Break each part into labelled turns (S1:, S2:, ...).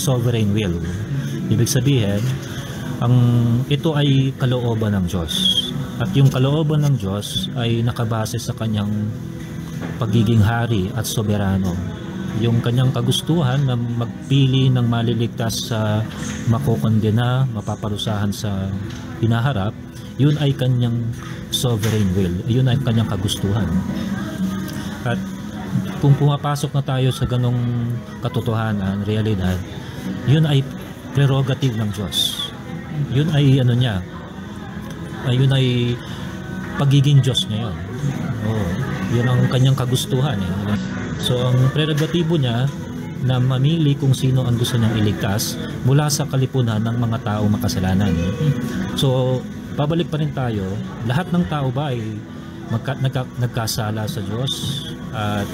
S1: sovereign will. Ibig sabihin, ito ay kalooban ng Diyos. At yung kalooban ng Diyos ay nakabase sa kanyang pagiging hari at soberano. Yung kanyang kagustuhan na magpili ng maliligtas sa makokondena, mapaparusahan sa hinaharap, yun ay kanyang sovereign will. Yun ay kanyang kagustuhan. At kung pumapasok na tayo sa ganong katotohanan, realidad, yun ay prerogative ng Diyos. Yun ay yun ay pagiging Diyos niya yun. Yun ang kanyang kagustuhan. So ang prerogatibo niya na mamili kung sino ang gusto niyang iligtas mula sa kalipunan ng mga tao makasalanan. So babalik pa rin tayo, lahat ng tao ba ay nagkasala sa Diyos at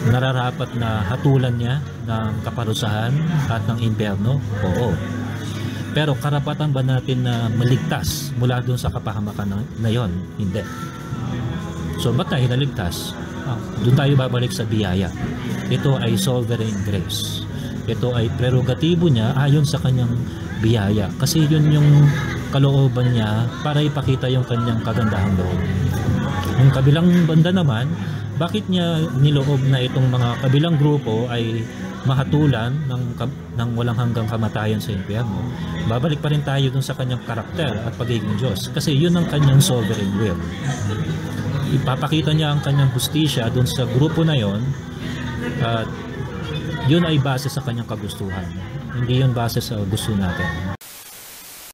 S1: nararapat na hatulan niya ng kaparusahan at ng impyerno? Oo. Pero karapatan ba natin na maligtas mula doon sa kapahamakan na yon? Hindi. So ba't tayo naligtas? Doon tayo babalik sa biyaya. Ito ay sovereign grace. Ito ay prerogatibo niya ayon sa kanyang biyaya. Kasi yun yung kalooban niya para ipakita yung kanyang kagandahang loob. Yung kabilang banda naman, bakit niya niloob na itong mga kabilang grupo ay mahatulan ng walang hanggang kamatayan sa impyerno? Babalik pa rin tayo dun sa kanyang karakter at pagiging Diyos. Kasi yun ang kanyang sovereign will. Ipapakita niya ang kanyang hustisya dun sa grupo na yon, at yun ay base sa kanyang kagustuhan. Hindi yun base sa gusto natin.